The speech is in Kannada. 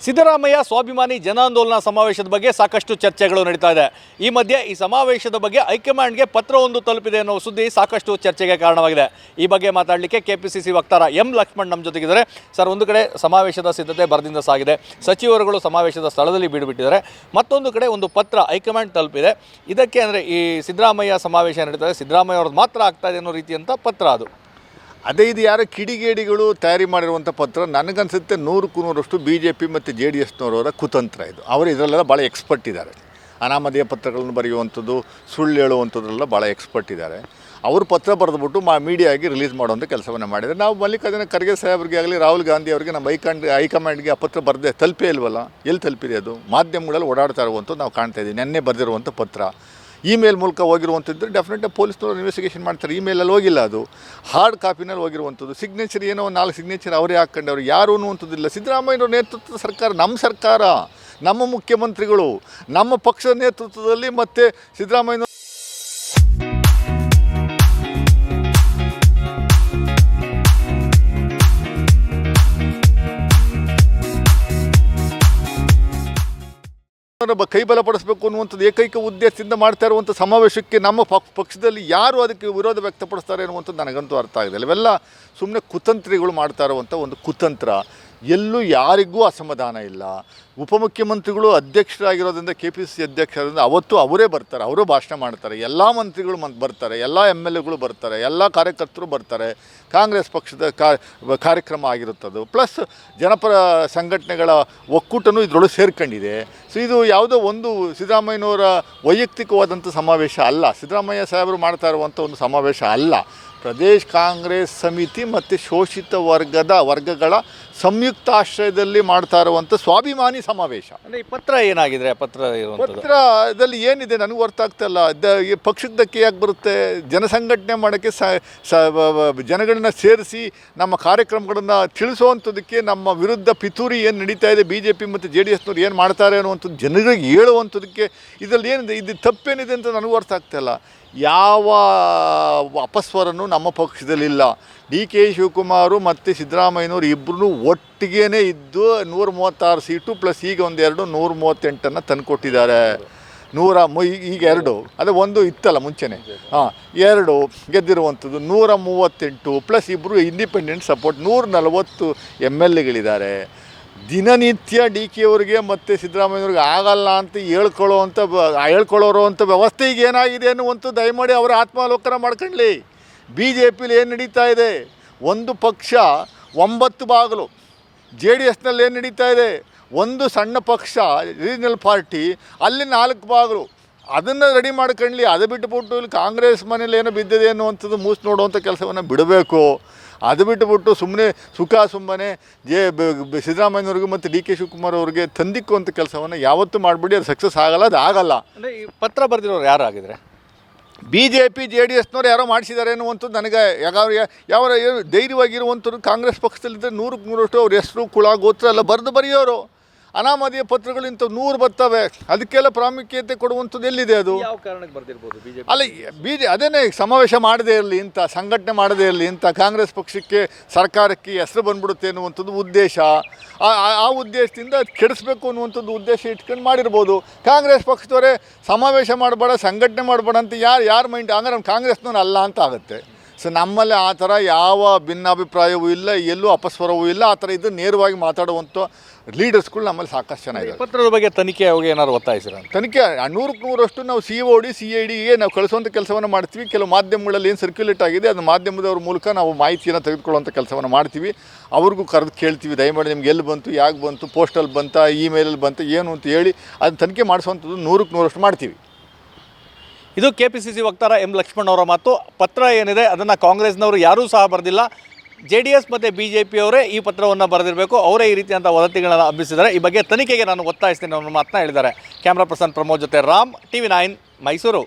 ಸಿದ್ದರಾಮಯ್ಯ ಸ್ವಾಭಿಮಾನಿ ಜನಾಂದೋಲನ ಸಮಾವೇಶದ ಬಗ್ಗೆ ಸಾಕಷ್ಟು ಚರ್ಚೆಗಳು ನಡೀತಾ ಇದೆ. ಈ ಮಧ್ಯೆ ಈ ಸಮಾವೇಶದ ಬಗ್ಗೆ ಹೈಕಮಾಂಡ್ಗೆ ಪತ್ರವೊಂದು ತಲುಪಿದೆ ಅನ್ನೋ ಸುದ್ದಿ ಸಾಕಷ್ಟು ಚರ್ಚೆಗೆ ಕಾರಣವಾಗಿದೆ. ಈ ಬಗ್ಗೆ ಮಾತಾಡಲಿಕ್ಕೆ ಕೆಪಿಸಿಸಿ ವಕ್ತಾರ ಎಂ ಲಕ್ಷ್ಮಣ್ ನಮ್ಮ ಜೊತೆಗಿದ್ದಾರೆ. ಸರ್, ಒಂದು ಕಡೆ ಸಮಾವೇಶದ ಸಿದ್ಧತೆ ಭರದಿಂದ ಸಾಗಿದೆ, ಸಚಿವರುಗಳು ಸಮಾವೇಶದ ಸ್ಥಳದಲ್ಲಿ ಬೀಡುಬಿಟ್ಟಿದ್ದಾರೆ. ಮತ್ತೊಂದು ಕಡೆ ಒಂದು ಪತ್ರ ಹೈಕಮಾಂಡ್ ತಲುಪಿದೆ. ಇದಕ್ಕೆ ಅಂದರೆ ಈ ಸಿದ್ದರಾಮಯ್ಯ ಸಮಾವೇಶ ನಡೀತದೆ, ಸಿದ್ದರಾಮಯ್ಯ ಅವ್ರದ್ದು ಮಾತ್ರ ಆಗ್ತಾ ಇದೆ ಅನ್ನೋ ರೀತಿಯಂಥ ಪತ್ರ ಅದು. ಅದೇ ಇದು ಯಾರೋ ಕಿಡಿಗೇಡಿಗಳು ತಯಾರಿ ಮಾಡಿರುವಂಥ ಪತ್ರ. ನನಗನ್ಸುತ್ತೆ 100% BJP ಮತ್ತು JDSನವರ ಕುತಂತ್ರ ಇದು. ಅವರು ಇದರಲ್ಲೆಲ್ಲ ಭಾಳ ಎಕ್ಸ್ಪರ್ಟ್ ಇದ್ದಾರೆ. ಅನಾಮಧೇಯ ಪತ್ರಗಳನ್ನು ಬರೆಯುವಂಥದ್ದು, ಸುಳ್ಳು ಹೇಳುವಂಥದ್ರೆಲ್ಲ ಭಾಳ ಎಕ್ಸ್ಪರ್ಟ್ ಇದ್ದಾರೆ. ಅವರು ಪತ್ರ ಬರೆದುಬಿಟ್ಟು ಮೀಡಿಯಾಗಿ ರಿಲೀಸ್ ಮಾಡುವಂಥ ಕೆಲಸವನ್ನು ಮಾಡಿದರೆ, ನಾವು ಮಲ್ಲಿಕಾರ್ಜುನ ಖರ್ಗೆ ಸಾಹೇಬ್ರಿಗೆ ಆಗಲಿ ರಾಹುಲ್ ಗಾಂಧಿ ಅವರಿಗೆ ನಮ್ಮ ಹೈಕಮಾಂಡ್ಗೆ ಆ ಪತ್ರ ಬರೆದೇ ತಲುಪೇ ಇಲ್ವಲ್ಲ. ಎಲ್ಲಿ ತಲುಪಿದೆ ಅದು? ಮಾಧ್ಯಮಗಳಲ್ಲಿ ಓಡಾಡ್ತಾ ಇರುವಂಥದ್ದು ನಾವು ಕಾಣ್ತಾ ಇದ್ದೀವಿ. ನೆನ್ನೆ ಬರೆದಿರುವಂಥ ಪತ್ರ ಇಮೇಲ್ ಮೂಲಕ ಹೋಗಿರುವಂಥದ್ದು ಡೆಫಿನೆಟ್ಲಿ ಪೊಲೀಸ್ನವರು ಇನ್ವೆಸ್ಟಿಗೇಷನ್ ಮಾಡ್ತಾರೆ. ಇಮೇಲಲ್ಲಿ ಹೋಗಿಲ್ಲ, ಅದು ಹಾರ್ಡ್ ಕಾಪಿನಲ್ಲಿ ಹೋಗಿರುವಂಥದ್ದು. ಸಿಗ್ನೇಚರ್ ಏನೋ ಒಂದು 4 ಸಿಗ್ನೇಚರ್ ಅವರೇ ಹಾಕ್ಕೊಂಡವ್ರು, ಯಾರು ಅನ್ನುವಂಥದ್ದಿಲ್ಲ. ಸಿದ್ದರಾಮಯ್ಯವ್ರ ನೇತೃತ್ವದ ಸರ್ಕಾರ, ನಮ್ಮ ಮುಖ್ಯಮಂತ್ರಿಗಳು, ನಮ್ಮ ಪಕ್ಷದ ನೇತೃತ್ವದಲ್ಲಿ ಮತ್ತು ಸಿದ್ದರಾಮಯ್ಯ ಕೈ ಬಲಪಡಿಸಬೇಕು ಅನ್ನುವಂಥದ್ದು ಏಕೈಕ ಉದ್ದೇಶದಿಂದ ಮಾಡ್ತಾ ಇರುವಂಥ ಸಮಾವೇಶಕ್ಕೆ ನಮ್ಮ ಪಕ್ಷದಲ್ಲಿ ಯಾರು ಅದಕ್ಕೆ ವಿರೋಧ ವ್ಯಕ್ತಪಡಿಸ್ತಾರೆ ಅನ್ನುವಂಥದ್ದು ನನಗಂತೂ ಅರ್ಥ ಆಗಿದೆ. ಇವೆಲ್ಲ ಸುಮ್ಮನೆ ಕುತಂತ್ರಿಗಳು ಮಾಡ್ತಾ ಇರುವಂಥ ಒಂದು ಕುತಂತ್ರ. ಎಲ್ಲೂ ಯಾರಿಗೂ ಅಸಮಾಧಾನ ಇಲ್ಲ. ಉಪಮುಖ್ಯಮಂತ್ರಿಗಳು ಅಧ್ಯಕ್ಷರಾಗಿರೋದ್ರಿಂದ, KPCC ಅಧ್ಯಕ್ಷರಿಂದ ಅವತ್ತು ಅವರೇ ಬರ್ತಾರೆ, ಅವರು ಭಾಷಣ ಮಾಡ್ತಾರೆ. ಎಲ್ಲ ಮಂತ್ರಿಗಳು ಬರ್ತಾರೆ, ಎಲ್ಲ MLAಗಳು ಬರ್ತಾರೆ, ಎಲ್ಲ ಕಾರ್ಯಕರ್ತರು ಬರ್ತಾರೆ. ಕಾಂಗ್ರೆಸ್ ಪಕ್ಷದ ಕಾರ್ಯಕ್ರಮ ಆಗಿರುತ್ತದು. ಪ್ಲಸ್ ಜನಪರ ಸಂಘಟನೆಗಳ ಒಕ್ಕೂಟನೂ ಇದರೊಳಗೆ ಸೇರ್ಕೊಂಡಿದೆ. ಸೊ ಇದು ಯಾವುದೋ ಒಂದು ಸಿದ್ದರಾಮಯ್ಯನವರ ವೈಯಕ್ತಿಕವಾದಂಥ ಸಮಾವೇಶ ಅಲ್ಲ. ಸಿದ್ದರಾಮಯ್ಯ ಸಾಹೇಬರು ಮಾಡ್ತಾ ಇರುವಂಥ ಒಂದು ಸಮಾವೇಶ ಅಲ್ಲ. ಪ್ರದೇಶ್ ಕಾಂಗ್ರೆಸ್ ಸಮಿತಿ ಮತ್ತು ಶೋಷಿತ ವರ್ಗಗಳ ಸಂಯುಕ್ತ ಆಶ್ರಯದಲ್ಲಿ ಮಾಡ್ತಾ ಇರುವಂಥ ಸ್ವಾಭಿಮಾನಿ ಸಮಾವೇಶ. ಅಂದರೆ ಈ ಪತ್ರ ಏನಾಗಿದೆ? ಪತ್ರದಲ್ಲಿ ಏನಿದೆ ನನಗೂ ಅರ್ಥ ಆಗ್ತಾಯಿಲ್ಲ. ಪಕ್ಷಕ್ಕೆ ಧಕ್ಕೆ ಯಾಕೆ ಬರುತ್ತೆ? ಜನಸಂಘಟನೆ ಮಾಡೋಕ್ಕೆ ಜನಗಳನ್ನ ಸೇರಿಸಿ ನಮ್ಮ ಕಾರ್ಯಕ್ರಮಗಳನ್ನು ತಿಳಿಸುವಂಥದ್ದಕ್ಕೆ, ನಮ್ಮ ವಿರುದ್ಧ ಪಿತೂರಿ ಏನು ನಡೀತಾ ಇದೆ BJP ಮತ್ತು JDSನವ್ರು ಏನು ಮಾಡ್ತಾರೆ ಅನ್ನುವಂಥದ್ದು ಜನಗಳಿಗೆ ಹೇಳುವಂಥದ್ದಕ್ಕೆ ಇದರಲ್ಲಿ ಏನಿದೆ, ಇದು ತಪ್ಪೇನಿದೆ ಅಂತ ನನಗೂ ಅರ್ಥ ಆಗ್ತಾಯಿಲ್ಲ. ಯಾವ ಅಪಸ್ವರನೂ ನಮ್ಮ ಪಕ್ಷದಲ್ಲಿಲ್ಲ. DK ಶಿವಕುಮಾರು ಮತ್ತು ಸಿದ್ದರಾಮಯ್ಯನವರು ಇಬ್ಬರೂ ಒಟ್ಟಿಗೇ ಇದ್ದು 136 ಸೀಟು ಪ್ಲಸ್ ಈಗ ಒಂದೆರಡು 138 ತಂದುಕೊಟ್ಟಿದ್ದಾರೆ. ಈಗ 2 ಅದೇ ಒಂದು ಇತ್ತಲ್ಲ ಮುಂಚೆನೇ, 2 ಗೆದ್ದಿರುವಂಥದ್ದು 138 ಪ್ಲಸ್ ಇಬ್ಬರು ಇಂಡಿಪೆಂಡೆಂಟ್ ಸಪೋರ್ಟ್ 140 MLAಗಳಿದ್ದಾರೆ. ದಿನನಿತ್ಯ DK ಅವರಿಗೆ ಮತ್ತು ಸಿದ್ದರಾಮಯ್ಯವ್ರಿಗೆ ಆಗಲ್ಲ ಅಂತ ಹೇಳ್ಕೊಳ್ಳೋರು ಅಂಥ ವ್ಯವಸ್ಥೆ ಈಗ ಏನಾಗಿದೆ ಅನ್ನುವಂಥದ್ದು ದಯಮಾಡಿ ಅವರ ಆತ್ಮಾವಲೋಕನ ಮಾಡ್ಕೊಳ್ಳಿ. BJPಲಿ ಏನು ನಡೀತಾ ಇದೆ? ಒಂದು ಪಕ್ಷ 9 ಬಾಗಿಲು. JDSನಲ್ಲಿ ಏನು ನಡೀತಾ ಇದೆ? ಒಂದು ಸಣ್ಣ ಪಕ್ಷ ರೀಜನಲ್ ಪಾರ್ಟಿ, ಅಲ್ಲಿ 4 ಬಾಗಿಲು. ಅದನ್ನು ರೆಡಿ ಮಾಡ್ಕೊಳ್ಳಿ. ಅದು ಬಿಟ್ಟುಬಿಟ್ಟು ಇಲ್ಲಿ ಕಾಂಗ್ರೆಸ್ ಮನೇಲಿ ಏನೋ ಬಿದ್ದಿದೆ ಅನ್ನುವಂಥದ್ದು ಮೂಸಿ ನೋಡುವಂಥ ಕೆಲಸವನ್ನು ಬಿಡಬೇಕು. ಅದು ಬಿಟ್ಟುಬಿಟ್ಟು ಸುಮ್ಮನೆ ಸಿದ್ದರಾಮಯ್ಯವ್ರಿಗೆ ಮತ್ತು DK ಶಿವಕುಮಾರ್ ಅವ್ರಿಗೆ ತಂದಿಕ್ಕುವಂಥ ಕೆಲಸವನ್ನು ಯಾವತ್ತೂ ಮಾಡಿಬಿಡಿ. ಅದು ಸಕ್ಸಸ್ ಆಗಲ್ಲ, ಅದು ಆಗಲ್ಲ. ಅಂದರೆ ಈ ಪತ್ರ ಬರೆದಿರೋರು ಯಾರು ಆಗಿದ್ರೆ? BJP JDSನವ್ರು ಯಾರೋ ಮಾಡಿಸಿದ್ದಾರೆ ಅನ್ನುವಂಥದ್ದು ನನಗೆ ಯಾವ ಧೈರ್ಯವಾಗಿರುವಂಥವ್ರು ಕಾಂಗ್ರೆಸ್ ಪಕ್ಷದಲ್ಲಿದ್ದರೆ 100% ಅವ್ರ ಹೆಸರು ಕುಳ ಗೋತ್ರ ಎಲ್ಲ ಬರೆಯೋರು. ಅನಾಮಧೇಯ ಪತ್ರಗಳು ಇಂಥ 100 ಬರ್ತವೆ. ಅದಕ್ಕೆಲ್ಲ ಪ್ರಾಮುಖ್ಯತೆ ಕೊಡುವಂಥದ್ದು ಎಲ್ಲಿದೆ? ಅದು ಯಾವ ಕಾರಣಕ್ಕೆ ಬರ್ತಿರ್ಬೋದು? ಅಲ್ಲ, ಅದೇನೇ ಸಮಾವೇಶ ಮಾಡದೇ ಇರಲಿ, ಇಂಥ ಸಂಘಟನೆ ಮಾಡದೇ ಇರಲಿ, ಇಂಥ ಕಾಂಗ್ರೆಸ್ ಪಕ್ಷಕ್ಕೆ ಸರ್ಕಾರಕ್ಕೆ ಹೆಸರು ಬಂದ್ಬಿಡುತ್ತೆ ಅನ್ನುವಂಥದ್ದು ಉದ್ದೇಶ. ಆ ಉದ್ದೇಶದಿಂದ ಕೆಡಿಸ್ಬೇಕು ಅನ್ನುವಂಥದ್ದು ಉದ್ದೇಶ ಇಟ್ಕೊಂಡು ಮಾಡಿರ್ಬೋದು. ಕಾಂಗ್ರೆಸ್ ಪಕ್ಷದವರೇ ಸಮಾವೇಶ ಮಾಡಬೇಡ, ಸಂಘಟನೆ ಮಾಡಬೇಡ ಅಂತ ಯಾರು ಮೈಂಡ್ ಹಂಗಾರೆ ನಮ್ಮ ಕಾಂಗ್ರೆಸ್ನವ್ರು ಅಲ್ಲ ಅಂತ ಆಗುತ್ತೆ. ಸೊ ನಮ್ಮಲ್ಲಿ ಆ ಥರ ಯಾವ ಭಿನ್ನಾಭಿಪ್ರಾಯವೂ ಇಲ್ಲ, ಎಲ್ಲೂ ಅಪಸ್ವರವೂ ಇಲ್ಲ. ಆ ಥರ ಇದು ನೇರವಾಗಿ ಮಾತಾಡುವಂಥ ಲೀಡರ್ಸ್ಗಳು ನಮ್ಮಲ್ಲಿ ಸಾಕಷ್ಟು ಜನ ಇದೆ. ಪತ್ರದ ಬಗ್ಗೆ ತನಿಖೆ ಹೋಗಿ ಏನಾದ್ರು ಒತ್ತಾಯಿಸಿರ? ತನಿಖೆ 100% ನಾವು COD CIDಗೆ ನಾವು ಕಳಿಸುವಂಥ ಕೆಲಸವನ್ನು ಮಾಡ್ತೀವಿ. ಕೆಲವು ಮಾಧ್ಯಮಗಳಲ್ಲಿ ಏನು ಸರ್ಕ್ಯುಲೇಟ್ ಆಗಿದೆ ಅದು ಮಾಧ್ಯಮದವ್ರ ಮೂಲಕ ನಾವು ಮಾಹಿತಿಯನ್ನು ತೆಗೆದುಕೊಳ್ಳುವಂಥ ಕೆಲಸವನ್ನು ಮಾಡ್ತೀವಿ. ಅವ್ರಿಗೂ ಕರೆದು ಕೇಳ್ತೀವಿ, ದಯಮಾಡಿ ನಿಮ್ಗೆ ಎಲ್ಲಿ ಬಂತು, ಯಾಕೆ ಬಂತು, ಪೋಸ್ಟಲ್ಲಿ ಬಂತಾ, ಇಮೇಲಲ್ಲಿ ಬಂತು, ಏನು ಅಂತ ಹೇಳಿ ಅದನ್ನು ತನಿಖೆ ಮಾಡಿಸುವಂಥದ್ದು 100% ಮಾಡ್ತೀವಿ. ಇದು KPCC ವಕ್ತಾರ ಎಂ ಲಕ್ಷ್ಮಣ್ ಅವರ ಮಾತು. ಪತ್ರ ಏನಿದೆ ಅದನ್ನು ಕಾಂಗ್ರೆಸ್ನವರು ಯಾರೂ ಸಹ ಬರೆದಿಲ್ಲ. JDS ಮತ್ತು BJP ಅವರೇ ಈ ಪತ್ರವನ್ನು ಬರೆದಿರಬೇಕು. ಅವರೇ ಈ ರೀತಿಯಂಥ ವದಂತಿಗಳನ್ನು ಹಬ್ಬಿಸಿದ್ದಾರೆ. ಈ ಬಗ್ಗೆ ತನಿಖೆಗೆ ನಾನು ಒತ್ತಾಯಿಸ್ತೀನಿ ಅನ್ನೋ ಮಾತನ್ನ ಹೇಳಿದ್ದಾರೆ. ಕ್ಯಾಮ್ರಾ ಪರ್ಸನ್ ಪ್ರಮೋದ್ ಜೊತೆ ರಾಮ್, TV9 ಮೈಸೂರು.